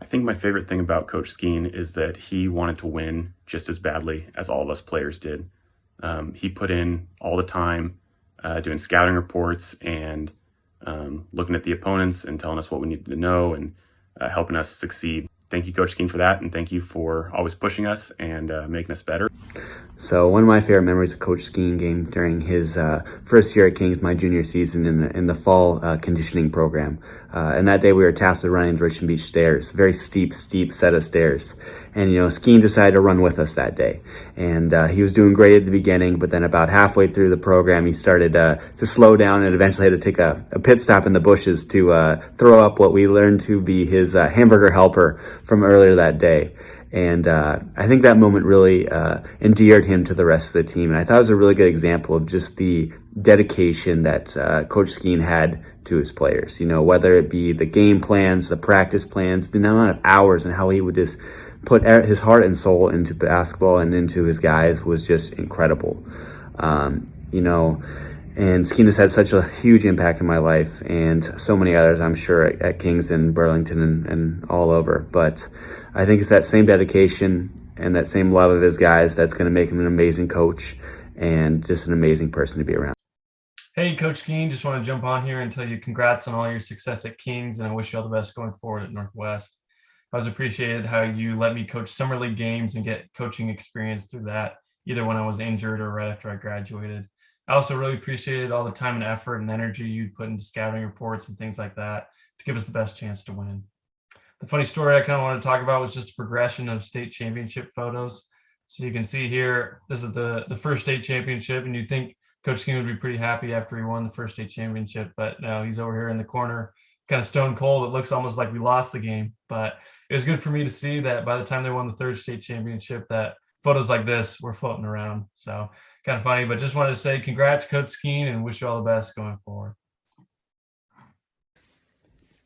I think my favorite thing about Coach Skeen is that he wanted to win just as badly as all of us players did. He put in all the time doing scouting reports and looking at the opponents and telling us what we needed to know and helping us succeed. Thank you, Coach Skeen, for that, and thank you for always pushing us and making us better. So one of my favorite memories of Coach Skeen game during his first year at Kings, my junior season in the fall conditioning program. And that day we were tasked with running the Richmond Beach stairs, very steep set of stairs. And, Skeen decided to run with us that day. And he was doing great at the beginning, but then about halfway through the program, he started to slow down and eventually had to take a pit stop in the bushes to throw up what we learned to be his hamburger helper from earlier that day. And I think that moment really endeared him to the rest of the team. And I thought it was a really good example of just the dedication that Coach Skeen had to his players. Whether it be the game plans, the practice plans, the amount of hours, and how he would just put his heart and soul into basketball and into his guys was just incredible. And Skeen has had such a huge impact in my life and so many others, I'm sure, at Kings and Burlington and all over. But I think it's that same dedication and that same love of his guys that's going to make him an amazing coach and just an amazing person to be around. Hey, Coach Skeen, just want to jump on here and tell you congrats on all your success at Kings, and I wish you all the best going forward at Northwest. I was appreciated how you let me coach summer league games and get coaching experience through that, either when I was injured or right after I graduated. I also really appreciated all the time and effort and energy you'd put into scouting reports and things like that to give us the best chance to win. The funny story I kind of wanted to talk about was just a progression of state championship photos. So you can see here, this is the first state championship, and you'd think Coach Skeen would be pretty happy after he won the first state championship, but no, he's over here in the corner, kind of stone cold. It looks almost like we lost the game, but it was good for me to see that by the time they won the third state championship, that photos like this were floating around. So kind of funny, but just wanted to say congrats, Coach Skeen, and wish you all the best going forward.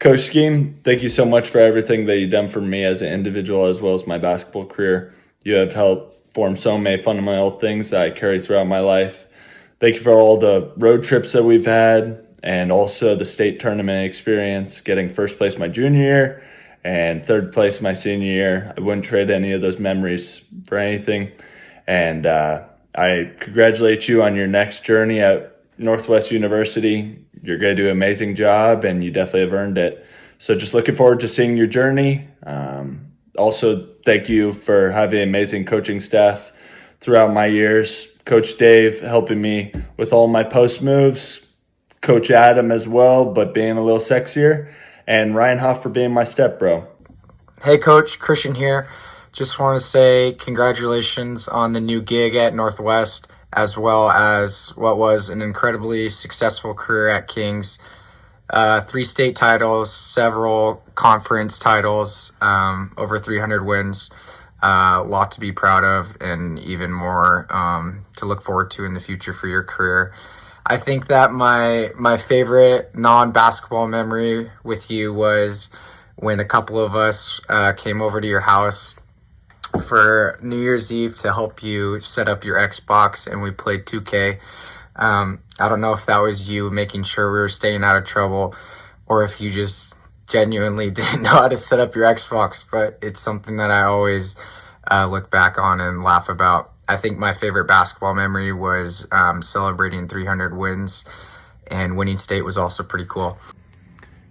Coach Skeen, thank you so much for everything that you've done for me as an individual as well as my basketball career. You have helped form so many fundamental things that I carry throughout my life. Thank you for all the road trips that we've had and also the state tournament experience, getting first place my junior year and third place my senior year. I wouldn't trade any of those memories for anything. And I congratulate you on your next journey at Northwest University. You're going to do an amazing job, and you definitely have earned it. So just looking forward to seeing your journey. Also, thank you for having an amazing coaching staff throughout my years. Coach Dave helping me with all my post moves. Coach Adam as well, but being a little sexier. And Ryan Hoff for being my step bro. Hey, Coach, Christian here. Just want to say congratulations on the new gig at Northwest, as well as what was an incredibly successful career at Kings. 3 state titles, several conference titles, over 300 wins. A lot to be proud of and even more to look forward to in the future for your career. I think that my favorite non-basketball memory with you was when a couple of us came over to your house for New Year's Eve to help you set up your Xbox, and we played 2K. I don't know if that was you making sure we were staying out of trouble or if you just genuinely didn't know how to set up your Xbox, but it's something that I always look back on and laugh about. I think my favorite basketball memory was celebrating 300 wins, and winning state was also pretty cool.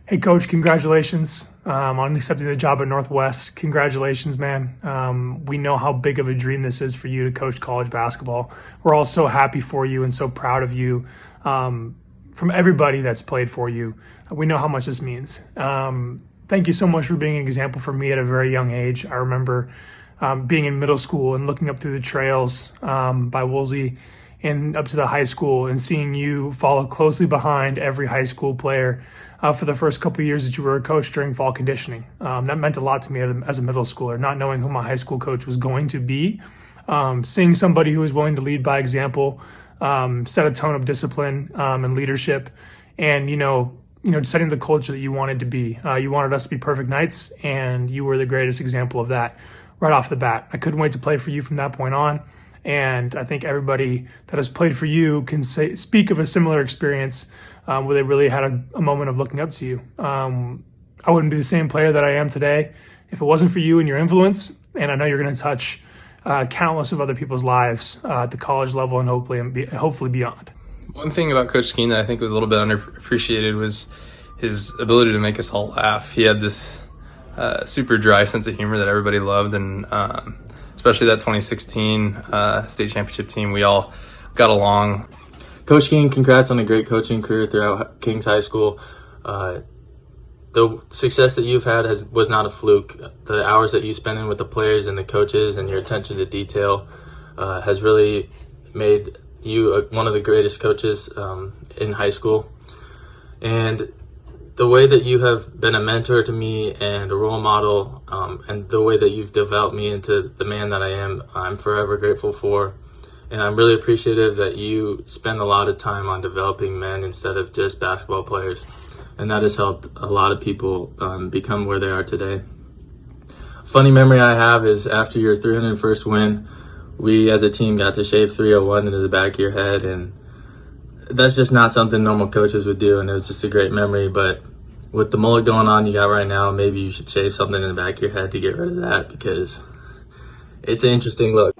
Hey, Coach, congratulations on accepting the job at Northwest. Congratulations, man. We know how big of a dream this is for you to coach college basketball. We're all so happy for you and so proud of you. From everybody that's played for you, we know how much this means. Thank you so much for being an example for me at a very young age. I remember being in middle school and looking up through the trails by Woolsey and up to the high school and seeing you follow closely behind every high school player for the first couple of years that you were a coach during fall conditioning. That meant a lot to me as a middle schooler, not knowing who my high school coach was going to be. Seeing somebody who was willing to lead by example, set a tone of discipline and leadership, and setting the culture that you wanted to be. You wanted us to be perfect knights, and you were the greatest example of that right off the bat. I couldn't wait to play for you from that point on. And I think everybody that has played for you can speak of a similar experience where they really had a moment of looking up to you. I wouldn't be the same player that I am today If it wasn't for you and your influence, and I know you're going to touch countless of other people's lives at the college level and hopefully beyond. One thing about Coach Skeen that I think was a little bit underappreciated was his ability to make us all laugh. He had this super dry sense of humor that everybody loved, and especially that 2016 state championship team, we all got along. Coach Skeen, congrats on a great coaching career throughout Kings High School. The success that you've had was not a fluke. The hours that you spend in with the players and the coaches and your attention to detail has really made you one of the greatest coaches in high school. And the way that you have been a mentor to me and a role model, and the way that you've developed me into the man that I am, I'm forever grateful for. And I'm really appreciative that you spend a lot of time on developing men instead of just basketball players. And that has helped a lot of people become where they are today. Funny memory I have is after your 301st win, we as a team got to shave 301 into the back of your head, and that's just not something normal coaches would do, and it was just a great memory. But with the mullet going on you got right now, maybe you should shave something in the back of your head to get rid of that, because it's an interesting look.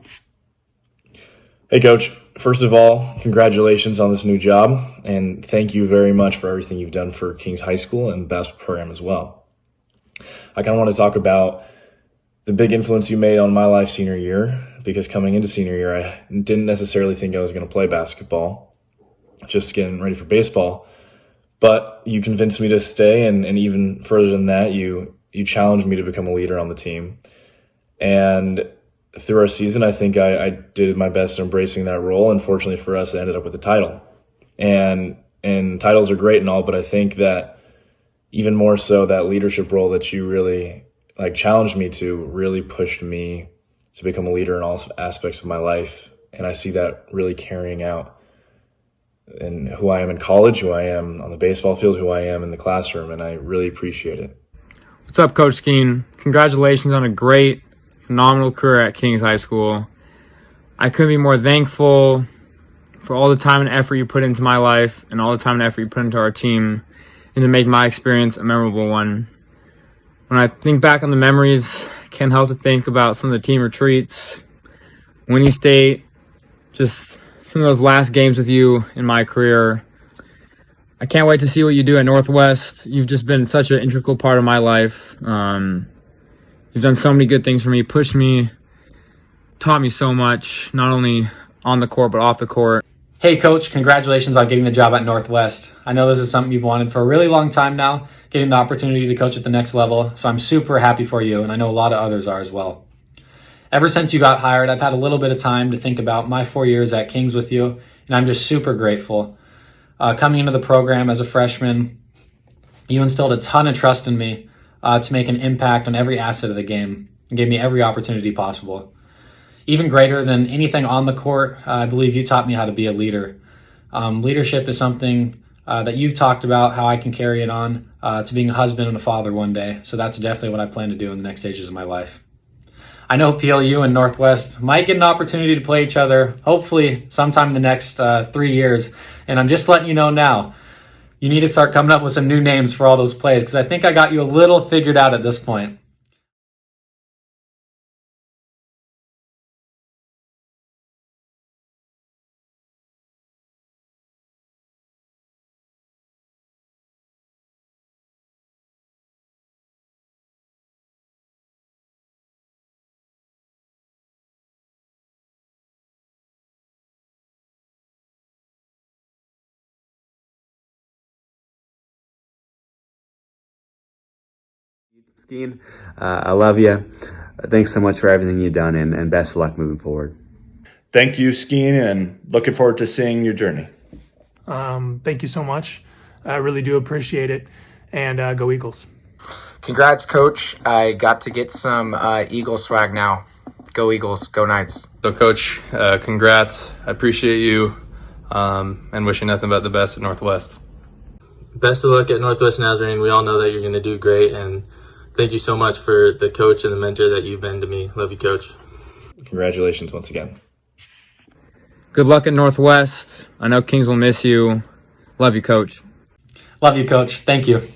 Hey, Coach. First of all, congratulations on this new job, and thank you very much for everything you've done for Kings High School and the basketball program as well. I kind of want to talk about the big influence you made on my life senior year, because coming into senior year, I didn't necessarily think I was going to play basketball, just getting ready for baseball. But you convinced me to stay, and even further than that, you challenged me to become a leader on the team. And through our season, I think I did my best embracing that role. Unfortunately for us, it ended up with a title. And titles are great and all, but I think that even more so, that leadership role that you really challenged me to really pushed me to become a leader in all aspects of my life. And I see that really carrying out in who I am in college, who I am on the baseball field, who I am in the classroom, and I really appreciate it. What's up, Coach Skeen? Congratulations on a great, phenomenal career at Kings High School. I couldn't be more thankful for all the time and effort you put into my life and all the time and effort you put into our team, and to make my experience a memorable one. When I think back on the memories, I can't help to think about some of the team retreats, winning state, just some of those last games with you in my career. I can't wait to see what you do at Northwest. You've just been such an integral part of my life. You've done so many good things for me, pushed me, taught me so much, not only on the court but off the court. Hey, Coach, congratulations on getting the job at Northwest. I know this is something you've wanted for a really long time now, getting the opportunity to coach at the next level, so I'm super happy for you, and I know a lot of others are as well. Ever since you got hired, I've had a little bit of time to think about my 4 years at Kings with you, and I'm just super grateful. Coming into the program as a freshman, you instilled a ton of trust in me to make an impact on every asset of the game, and gave me every opportunity possible. Even greater than anything on the court, I believe you taught me how to be a leader. Leadership is something that you've talked about, how I can carry it on to being a husband and a father one day. So that's definitely what I plan to do in the next stages of my life. I know PLU and Northwest might get an opportunity to play each other, hopefully sometime in the next 3 years. And I'm just letting you know now, you need to start coming up with some new names for all those plays, because I think I got you a little figured out at this point. Skeen, I love you. Thanks so much for everything you've done, and best of luck moving forward. Thank you, Skeen, and looking forward to seeing your journey. Thank you so much. I really do appreciate it. And go Eagles. Congrats, Coach. I got to get some Eagle swag now. Go Eagles. Go Knights. So, Coach, congrats. I appreciate you, and wish you nothing but the best at Northwest. Best of luck at Northwest Nazarene. We all know that you're going to do great, and thank you so much for the coach and the mentor that you've been to me. Love you, Coach. Congratulations once again. Good luck at Northwest. I know Kings will miss you. Love you, Coach. Love you, Coach. Thank you.